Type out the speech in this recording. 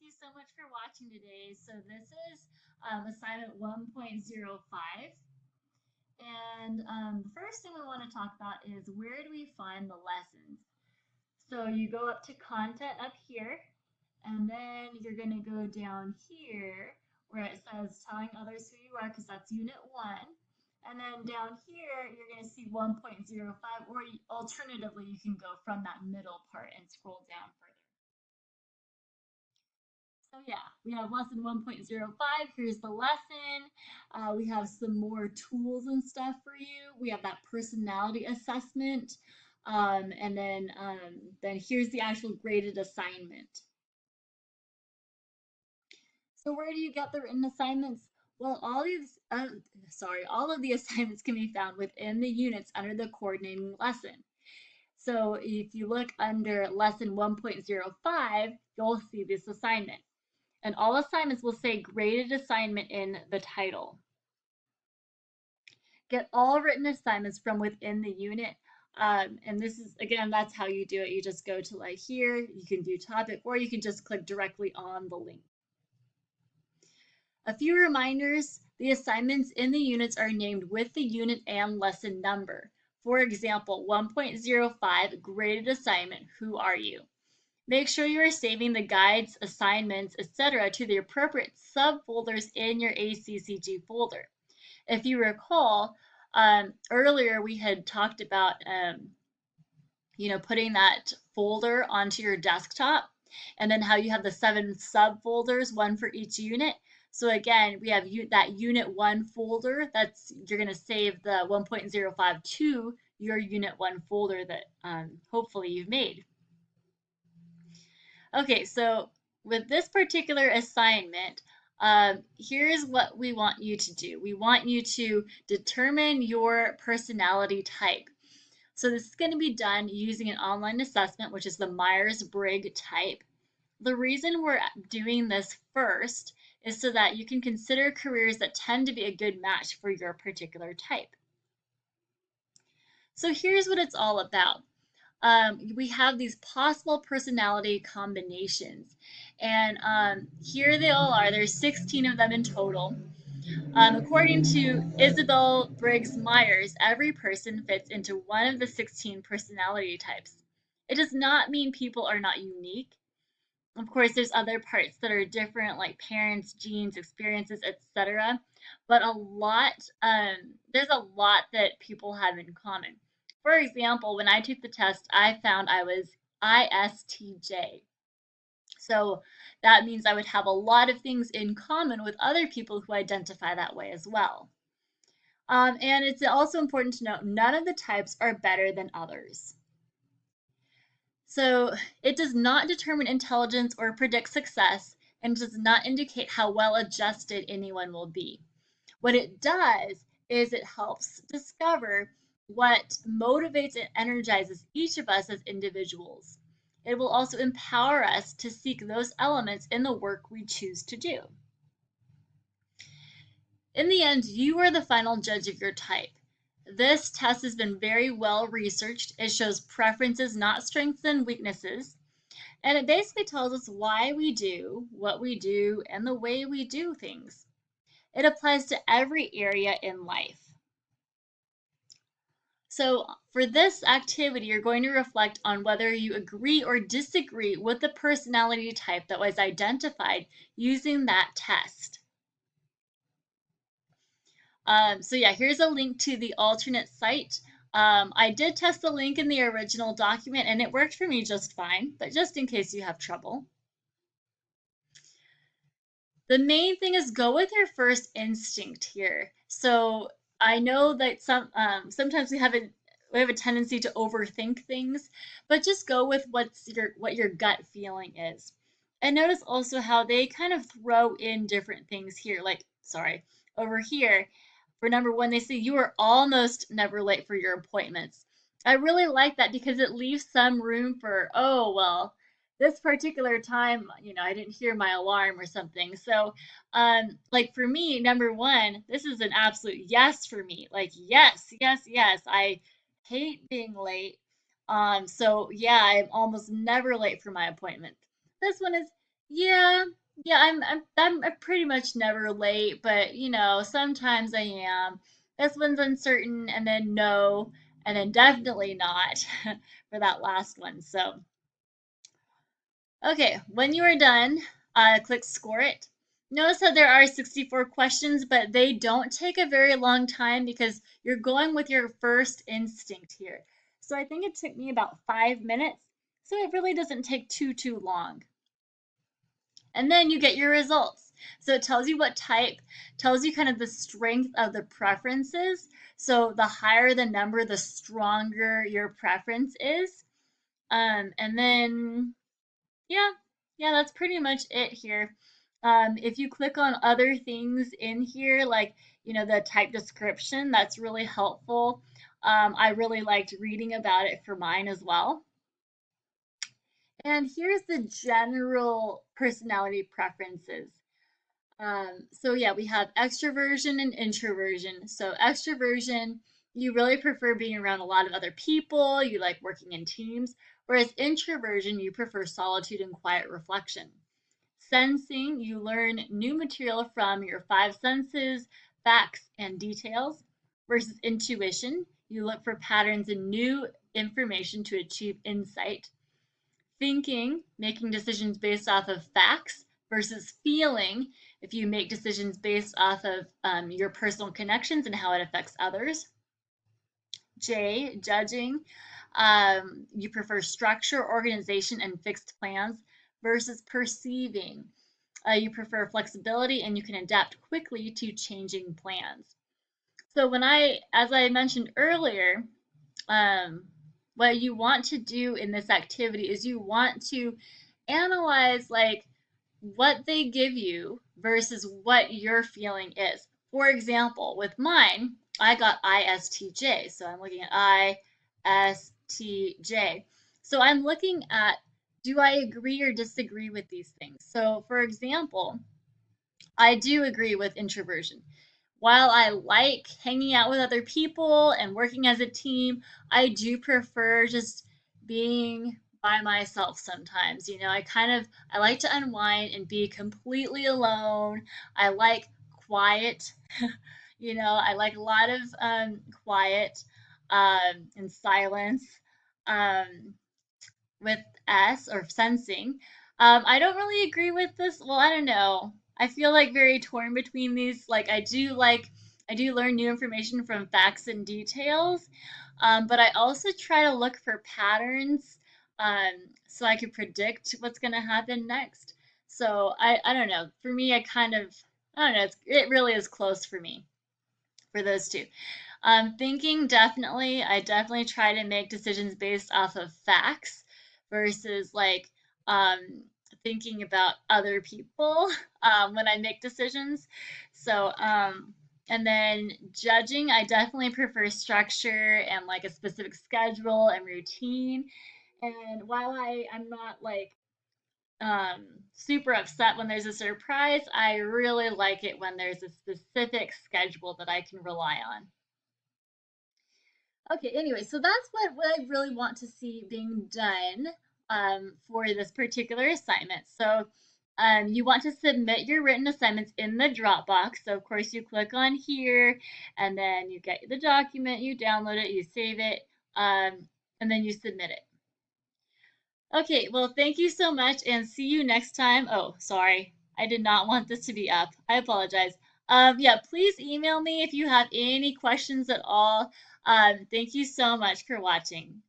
you so much for watching today. So this is assignment 1.05. And the first thing we want to talk about is where do we find the lessons? So you go up to content up here, and then you're going to go down here where it says telling others who you are, because that's unit 1. And then down here, you're going to see 1.05, or alternatively, you can go from that middle part and scroll down further. So yeah, we have lesson 1.05. Here's the lesson. We have some more tools and stuff for you. We have that personality assessment. And then here's the actual graded assignment. So where do you get the written assignments? Well, all of the assignments can be found within the units under the coordinating lesson. So if you look under lesson 1.05, you'll see this assignment. And all assignments will say graded assignment in the title. Get all written assignments from within the unit. And this is, again, that's how you do it. You just go to like here, you can do topic, or you can just click directly on the link. A few reminders, the assignments in the units are named with the unit and lesson number. For example, 1.05 graded assignment, who are you? Make sure you are saving the guides, assignments, etc. to the appropriate subfolders in your ACCG folder. If you recall, earlier we had talked about putting that folder onto your desktop, and then how you have the 7 subfolders, one for each unit. So again, we have that unit 1 folder you're going to save the 1.05 to your unit 1 folder that hopefully you've made. Okay, so with this particular assignment, here's what we want you to do. We want you to determine your personality type. So this is going to be done using an online assessment, which is the Myers-Briggs type. The reason we're doing this first is so that you can consider careers that tend to be a good match for your particular type. So here's what it's all about. We have these possible personality combinations. And here they all are. There's 16 of them in total. According to Isabel Briggs Myers, every person fits into one of the 16 personality types. It does not mean people are not unique. Of course, there's other parts that are different, like parents, genes, experiences, etc. But there's a lot that people have in common. For example, when I took the test, I found I was ISTJ. So that means I would have a lot of things in common with other people who identify that way as well. And it's also important to note none of the types are better than others. So it does not determine intelligence or predict success, and does not indicate how well adjusted anyone will be. What it does is it helps discover what motivates and energizes each of us as individuals. It will also empower us to seek those elements in the work we choose to do. In the end, you are the final judge of your type. This test has been very well researched. It shows preferences, not strengths and weaknesses. And it basically tells us why we do what we do and the way we do things. It applies to every area in life. So for this activity, you're going to reflect on whether you agree or disagree with the personality type that was identified using that test. So yeah, here's a link to the alternate site. I did test the link in the original document and it worked for me just fine, but just in case you have trouble. The main thing is go with your first instinct here. So I know that sometimes we have a tendency to overthink things, but just go with what your gut feeling is. And notice also how they kind of throw in different things here. Over here, for number 1, they say you are almost never late for your appointments. I really like that because it leaves some room for, oh, well, this particular time, I didn't hear my alarm or something. So, like for me, number 1, this is an absolute yes for me. Like, yes, yes, yes. I hate being late. So yeah, I'm almost never late for my appointment. This one is, Yeah, yeah, I'm pretty much never late, but sometimes I am. This one's uncertain, and then no, and then definitely not for that last one. So, okay, when you are done, click score it. Notice that there are 64 questions, but they don't take a very long time because you're going with your first instinct here. So I think it took me about 5 minutes. So it really doesn't take too long. And then you get your results. So it tells you what type, tells you kind of the strength of the preferences. So the higher the number, the stronger your preference is. And then, yeah, yeah, that's pretty much it here. If you click on other things in here, like, the type description, that's really helpful. I really liked reading about it for mine as well. And here's the general personality preferences. So yeah, we have extroversion and introversion. So extroversion, you really prefer being around a lot of other people, you like working in teams, whereas introversion, you prefer solitude and quiet reflection. Sensing, you learn new material from your five senses, facts, and details, versus intuition, you look for patterns and new information to achieve insight. Thinking, making decisions based off of facts, versus feeling, if you make decisions based off of your personal connections and how it affects others. J, judging, you prefer structure, organization, and fixed plans, versus perceiving. You prefer flexibility and you can adapt quickly to changing plans. So as I mentioned earlier, um, what you want to do in this activity is you want to analyze like what they give you versus what your feeling is. For example, with mine, I got ISTJ, so I'm looking at ISTJ. So I'm looking at, do I agree or disagree with these things? So for example, I do agree with introversion. While I like hanging out with other people and working as a team, I do prefer just being by myself sometimes. I like to unwind and be completely alone. I like quiet. I like a lot of quiet and silence. Um, with S or sensing. I don't really agree with this. Well, I don't know. I feel like very torn between these. I do learn new information from facts and details, but I also try to look for patterns so I can predict what's going to happen next. So I don't know. For me, I don't know. It really is close for me for those two. Thinking definitely, I definitely try to make decisions based off of facts versus um, thinking about other people when I make decisions. So, and then judging, I definitely prefer structure and like a specific schedule and routine. And while I'm not super upset when there's a surprise, I really like it when there's a specific schedule that I can rely on. Okay, anyway, so that's what I really want to see being done for this particular assignment. So you want to submit your written assignments in the Dropbox. So of course you click on here and then you get the document, you download it, you save it, and then you submit it. Okay, well, thank you so much and see you next time. Oh, sorry. I did not want this to be up. I apologize. Yeah, please email me if you have any questions at all. Thank you so much for watching.